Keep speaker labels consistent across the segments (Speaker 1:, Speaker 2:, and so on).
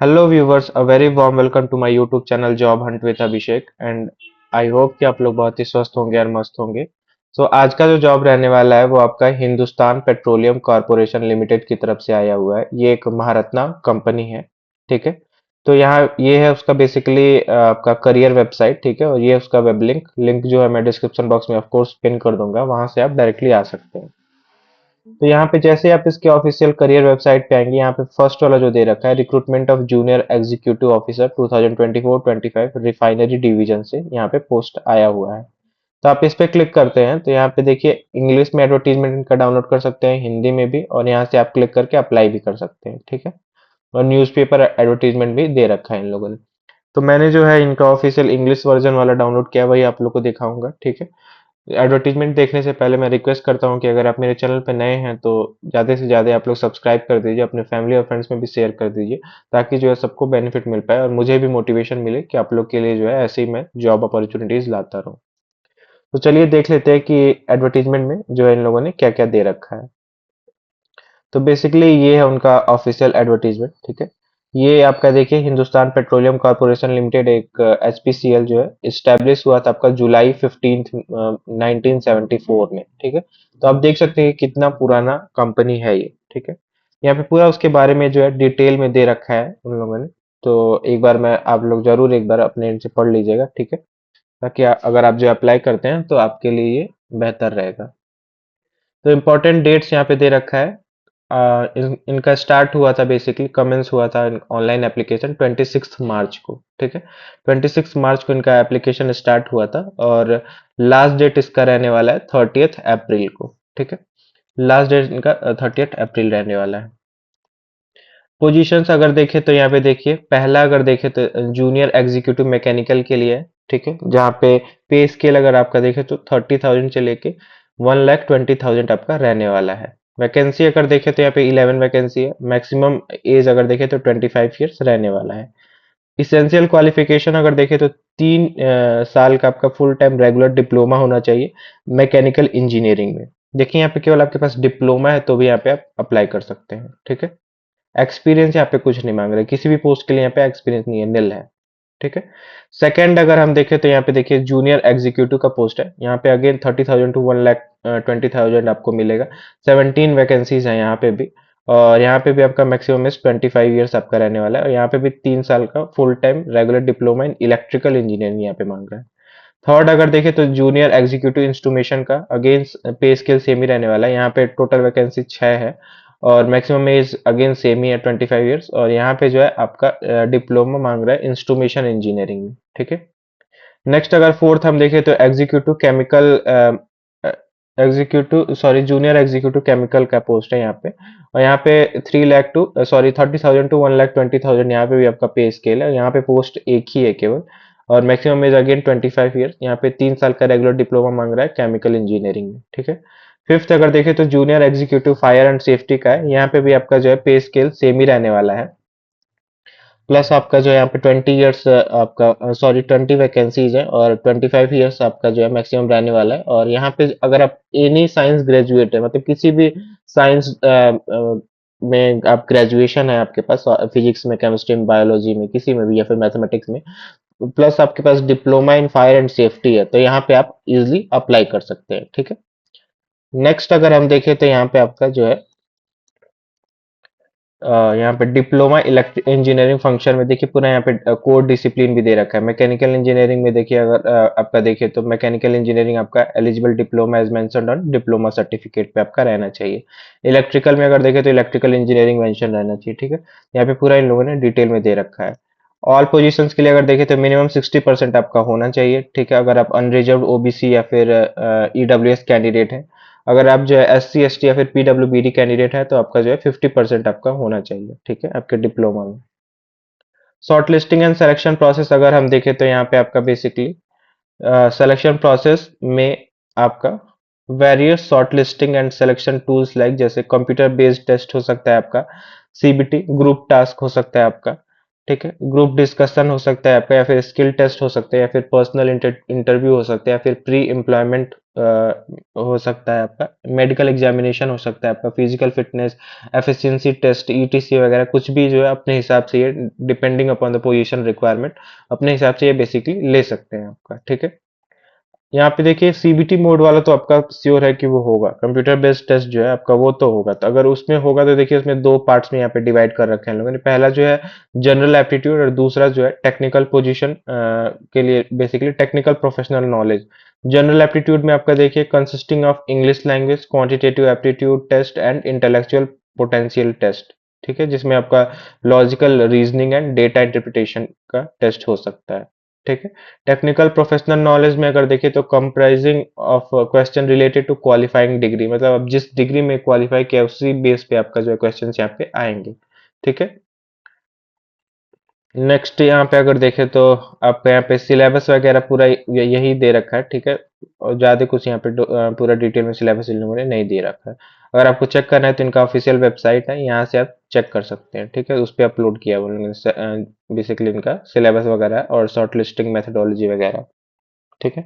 Speaker 1: Hello viewers, a very warm welcome to my YouTube channel job hunt with Abhishek. And I hope कि आप लोग बहुत ही स्वस्थ होंगे और मस्त होंगे। सो आज का जो जॉब रहने वाला है वो आपका हिंदुस्तान पेट्रोलियम कॉरपोरेशन लिमिटेड की तरफ से आया हुआ है। ये एक महारत्ना कंपनी है। ठीक है। तो यहाँ ये है उसका बेसिकली आपका करियर वेबसाइट। ठीक है। और ये उसका वेब लिंक लिंक जो है मैं डिस्क्रिप्शन बॉक्स में ऑफ कोर्स पिन कर दूंगा, वहां से आप डायरेक्टली आ सकते हैं। तो यहाँ पे जैसे ही आप इसके ऑफिशियल करियर वेबसाइट पे आएंगे, यहाँ पे फर्स्ट वाला जो दे रखा है, recruitment of junior executive officer 2024-25 refinery division से यहाँ पे पोस्ट आया हुआ है। तो आप इस पे क्लिक करते हैं तो यहाँ पे देखिए इंग्लिश में एडवर्टीजमेंट इनका डाउनलोड कर सकते हैं, हिंदी में भी, और यहाँ से आप क्लिक करके अप्लाई भी कर सकते हैं। ठीक है। और न्यूज़पेपर एडवर्टीजमेंट भी दे रखा है इन लोगों ने। तो मैंने जो है इनका ऑफिशियल इंग्लिश वर्जन वाला डाउनलोड किया, वही आप लोग को दिखाऊंगा। ठीक है। एडवर्टीजमेंट देखने से पहले मैं रिक्वेस्ट करता हूँ कि अगर आप मेरे चैनल पर नए हैं तो ज़्यादा से ज़्यादा आप लोग सब्सक्राइब कर दीजिए, अपने फैमिली और फ्रेंड्स में भी शेयर कर दीजिए, ताकि जो है सबको बेनिफिट मिल पाए और मुझे भी मोटिवेशन मिले कि आप लोग के लिए जो है ऐसे ही मैं जॉब अपॉर्चुनिटीज लाता रहूँ। तो चलिए देख लेते हैं कि एडवर्टीजमेंट में जो है इन लोगों ने क्या क्या दे रखा है। तो बेसिकली ये है उनका ऑफिशियल एडवर्टीजमेंट। ठीक है। ये आपका देखिए हिंदुस्तान पेट्रोलियम कॉर्पोरेशन लिमिटेड एक एचपीसीएल जो है इस्टेब्लिश हुआ था आपका जुलाई 15 1974 में। ठीक है। तो आप देख सकते हैं कि कितना पुराना कंपनी है ये। ठीक है। यहाँ पे पूरा उसके बारे में जो है डिटेल में दे रखा है उन लोगों ने। तो एक बार मैं आप लोग जरूर एक बार अपने इनसे पढ़ लीजिएगा। ठीक है। ताकि अगर आप जो अप्लाई करते हैं तो आपके लिए ये बेहतर रहेगा। तो इम्पोर्टेंट डेट्स यहाँ पे दे रखा है। इनका स्टार्ट हुआ था, बेसिकली कमेंस हुआ था ऑनलाइन एप्लीकेशन 26 मार्च को। ठीक है। 26 मार्च को इनका एप्लीकेशन स्टार्ट हुआ था और लास्ट डेट इसका रहने वाला है 30 अप्रैल को। ठीक है। लास्ट डेट इनका 30 अप्रैल रहने वाला है। पोजीशंस अगर देखें तो यहाँ पे देखिए पहला अगर देखें तो जूनियर एग्जीक्यूटिव मैकेनिकल के लिए है। ठीक है। जहाँ पे पे स्केल अगर आपका देखें तो 30,000 से लेके 1,20,000 आपका रहने वाला है। वैकेंसी अगर देखें तो यहाँ पे 11 वैकेंसी है। मैक्सिमम एज अगर देखें तो 25 ईयर्स रहने वाला है। इसेंशियल क्वालिफिकेशन अगर देखें तो 3 साल का आपका फुल टाइम रेगुलर डिप्लोमा होना चाहिए मैकेनिकल इंजीनियरिंग में। देखिए यहाँ पे केवल आपके पास डिप्लोमा है तो भी यहाँ पे आप अप्लाई कर सकते हैं। ठीक है। एक्सपीरियंस यहाँ पे कुछ नहीं मांग रहे, किसी भी पोस्ट के लिए यहाँ पे एक्सपीरियंस नहीं है, निल है। ठीक है। सेकंड अगर हम देखें तो यहाँ पे देखिए जूनियर एग्जीक्यूटिव का पोस्ट है। यहाँ पे अगेन 30,000 टू 1,20,000 आपको मिलेगा। 17 वैकेंसीज है यहाँ पे भी। और यहाँ पे भी आपका मैक्सिमम इज 25 ईयर्स आपका रहने वाला है। और यहाँ पे भी 3 साल का full time regular diploma in electrical engineering यहाँ पे मांग रहा है। थर्ड अगर देखें तो जूनियर एग्जीक्यूटिव इंस्ट्रूमेशन का अगेन पे स्केल सेम ही रहने वाला है। यहाँ पे टोटल वैकेंसी 6 है और मैक्सिमम एज अगेन सेम ही है 25 ईयर्स। और यहाँ पे जो है आपका डिप्लोमा मांग रहा है इंस्ट्रूमेशन इंजीनियरिंग में। ठीक है। नेक्स्ट अगर फोर्थ हम देखें तो executive chemical executive sorry junior executive chemical का पोस्ट है यहाँ पे। और यहाँ पे 3 लाख टू सॉरी 30,000 टू 1,20,000 यहाँ पे भी आपका पे स्केल है। यहाँ पे पोस्ट एक ही है केवल। और मैक्सिमम एज अगेन 25 ईयर्स। यहाँ पे 3 साल का रेगुलर डिप्लोमा मांग रहा है केमिकल इंजीनियरिंग में। ठीक है। फिफ्थ अगर देखें तो junior executive fire and safety का है। यहाँ पे भी आपका जो है पे स्केल सेम ही रहने वाला है। प्लस आपका जो है यहाँ पे 20 ईयर्स आपका सॉरी 20 वैकेंसीज है और 25 ईयर्स आपका जो है मैक्सिमम रहने वाला है। और यहाँ पे अगर आप एनी साइंस ग्रेजुएट है, मतलब किसी भी साइंस में आप ग्रेजुएशन है आपके पास, फिजिक्स में, केमिस्ट्री में, बायोलॉजी में, किसी में भी, या फिर मैथमेटिक्स में, प्लस आपके पास diploma in fire and safety है, तो यहाँ पे आप इजिली अप्लाई कर सकते हैं। ठीक है। नेक्स्ट अगर हम देखें तो यहाँ पे आपका जो है यहाँ पे डिप्लोमा इलेक्ट्रिक इंजीनियरिंग फंक्शन में देखिए पूरा यहाँ पे कोर डिसिप्लिन भी दे रखा है। मैकेनिकल इंजीनियरिंग में देखिए अगर आपका देखिए तो मैकेनिकल इंजीनियरिंग आपका eligible diploma as mentioned on diploma certificate पे आपका रहना चाहिए। इलेक्ट्रिकल में अगर देखें तो इलेक्ट्रिकल इंजीनियरिंग मेंशन रहना चाहिए। ठीक है। यहाँ पे पूरा इन लोगों ने डिटेल में दे रखा है। ऑल पोजीशंस के लिए अगर देखें तो मिनिमम 60% आपका होना चाहिए। ठीक है। अगर आप अनरिजर्व ओबीसी या फिर ईडब्ल्यूएस कैंडिडेट है, अगर आप जो है एससी एसटी या फिर पीडब्ल्यूबीडी कैंडिडेट है, तो आपका जो है 50% आपका होना चाहिए। ठीक है। आपके डिप्लोमा में short listing and selection process अगर हम देखें तो यहाँ पे आपका बेसिकली सिलेक्शन प्रोसेस में आपका various short listing and selection tools like जैसे कंप्यूटर बेस्ड टेस्ट हो सकता है आपका, सीबीटी ग्रुप टास्क हो सकता है आपका। ठीक है। ग्रुप डिस्कशन हो सकता है आपका, या फिर स्किल टेस्ट हो सकता है, या फिर पर्सनल इंटरव्यू हो सकता है, या फिर प्री एम्प्लॉयमेंट हो सकता है आपका, मेडिकल एग्जामिनेशन हो सकता है आपका, physical fitness, efficiency test, etc वगैरह कुछ भी जो है अपने हिसाब से ये depending upon the position requirement अपने हिसाब से ये बेसिकली ले सकते हैं आपका, ठीक है। यहाँ पे देखिए सीबीटी मोड वाला तो आपका श्योर है कि वो होगा, कंप्यूटर बेस्ड टेस्ट जो है आपका वो तो होगा। तो अगर उसमें होगा तो देखिए उसमें दो पार्ट्स में यहाँ पे डिवाइड कर रखे हैं लोगों ने। पहला जो है जनरल एप्टीट्यूड और दूसरा जो है टेक्निकल पोजीशन के लिए basically technical professional knowledge. General aptitude में आपका देखिए consisting of English language, quantitative aptitude test and intellectual potential test, ठीक है, जिसमें आपका logical reasoning and data interpretation का टेस्ट हो सकता है, ठीक है। टेक्निकल प्रोफेशनल नॉलेज में अगर देखें तो comprising of question related to qualifying degree, मतलब अब जिस डिग्री में क्वालिफाई किया उसी बेस पे आपका जो है क्वेश्चन यहाँ पे आएंगे, ठीक है। नेक्स्ट यहाँ पे अगर देखें तो आपका यहाँ पे सिलेबस वगैरह पूरा यही दे रखा है, ठीक है। और ज्यादा कुछ यहाँ पे पूरा डिटेल में सिलेबस इन लोगों ने नहीं दे रखा है। अगर आपको चेक करना है तो इनका ऑफिशियल वेबसाइट है, यहाँ से आप चेक कर सकते हैं, ठीक है। उस पर अपलोड किया है उन लोगों ने बेसिकली इनका सिलेबस वगैरह और शॉर्ट लिस्टिंग मेथडोलॉजी वगैरह, ठीक है।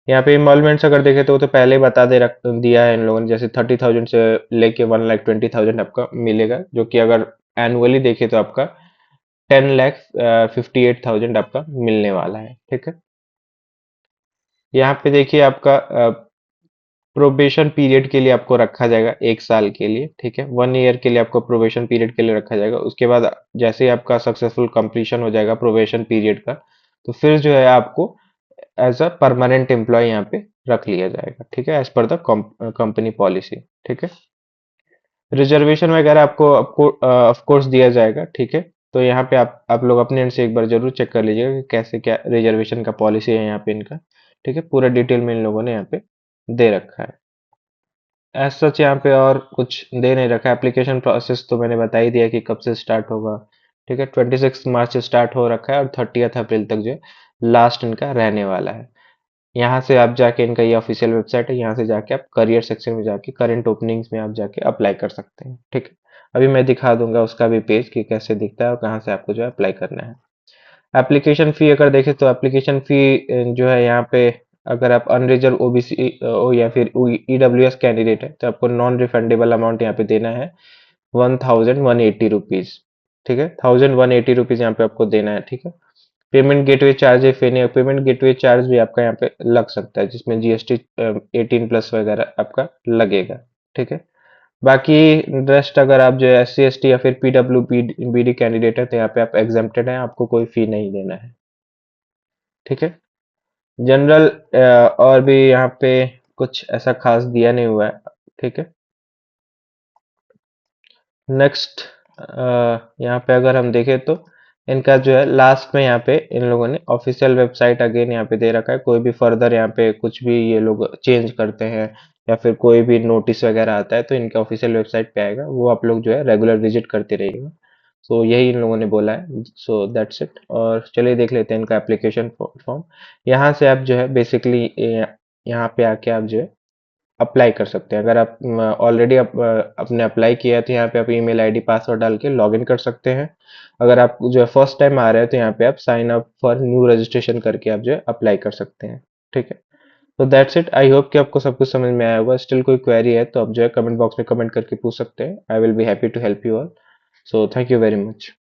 Speaker 1: यहाँ पे इमॉल्वमेंट्स अगर देखें तो वो तो पहले ही बता दे रख दिया है इन लोगों ने, जैसे 30,000 से लेके 1,20,000 आपका मिलेगा, जो कि अगर एनुअली देखे तो आपका 10,58,000 आपका मिलने वाला है, ठीक है। यहाँ पे देखिए आपका प्रोबेशन पीरियड के लिए आपको रखा जाएगा 1 साल के लिए, ठीक है। 1 ईयर के लिए आपको प्रोबेशन पीरियड के लिए रखा जाएगा। उसके बाद जैसे ही आपका सक्सेसफुल कंप्लीशन हो जाएगा प्रोबेशन पीरियड का, तो फिर जो है आपको एज अ परमानेंट एम्प्लॉय यहाँ पे रख लिया जाएगा, ठीक है, as per the company policy, ठीक है। रिजर्वेशन वगैरह आपको आपको ऑफ कोर्स दिया जाएगा, ठीक है। तो यहाँ पे आप लोग अपने एंड से एक बार जरूर चेक कर लीजिएगा कि कैसे क्या रिजर्वेशन का पॉलिसी है यहाँ पे इनका, ठीक है। पूरा डिटेल में इन लोगों ने यहाँ पे दे रखा है। एज सच यहाँ पे और कुछ दे नहीं रखा है। एप्लीकेशन प्रोसेस तो मैंने बता ही दिया कि कब से स्टार्ट होगा, ठीक है। 26 मार्च से स्टार्ट हो रखा है और 30 अप्रैल तक जो है लास्ट इनका रहने वाला है। यहाँ से आप जाके इनका ये ऑफिशियल वेबसाइट है, यहाँ से जाके आप करियर सेक्शन में जाके करंट ओपनिंग्स में आप जाके अप्लाई कर सकते हैं, ठीक है। अभी मैं दिखा दूंगा उसका भी पेज कि कैसे दिखता है और कहाँ से आपको जो है अप्लाई करना है। एप्लीकेशन फी अगर देखें तो एप्लीकेशन फी जो है यहाँ पे, अगर आप अनरिजर्व ओबीसी हो या फिर ईडब्ल्यूएस कैंडिडेट है तो आपको नॉन रिफंडेबल अमाउंट यहाँ पे देना है 1,180 रुपीज, ठीक है। 1,180 रुपीज यहाँ पे आपको देना है, ठीक है। पेमेंट गेटवे चार्ज है, पेमेंट गेटवे चार्ज भी आपका यहाँ पे लग सकता है, जिसमें जीएसटी 18+ वगैरह आपका लगेगा, ठीक है। बाकी रेस्ट अगर आप जो है SC ST या फिर पीडब्ल्यू बीडी कैंडिडेट है तो यहाँ पे आप एग्जेम्प्टेड है, आपको कोई फी नहीं देना है, ठीक है। जनरल और भी यहाँ पे कुछ ऐसा खास दिया नहीं हुआ है, ठीक है। नेक्स्ट यहाँ पे अगर हम देखें तो इनका जो है लास्ट में यहाँ पे इन लोगों ने ऑफिशियल वेबसाइट अगेन यहाँ पे दे रखा है। कोई भी फर्दर यहाँ पे कुछ भी ये लोग चेंज करते हैं या फिर कोई भी नोटिस वगैरह आता है तो इनके ऑफिशियल वेबसाइट पे आएगा, वो आप लोग जो है रेगुलर विजिट करते रहिएगा। सो यही इन लोगों ने बोला है, सो दैट्स इट। और चलिए देख लेते हैं इनका एप्लीकेशन फॉर्म। यहाँ से आप जो है बेसिकली यहाँ पे आके आप जो है अप्लाई कर सकते हैं। अगर आप ऑलरेडी अपने अप्लाई किया है तो यहाँ पे आप ईमेल आईडी पासवर्ड डाल के लॉगिन कर सकते हैं। अगर आप जो है फर्स्ट टाइम आ रहे हैं तो यहाँ पे आप sign up for new registration करके आप जो है अप्लाई कर सकते हैं, ठीक है। तो दैट्स इट। आई होप कि आपको सब कुछ समझ में आया होगा। स्टिल कोई क्वेरी है तो आप जो है कमेंट बॉक्स में कमेंट करके पूछ सकते हैं। I will be happy to help you all. So thank you very much.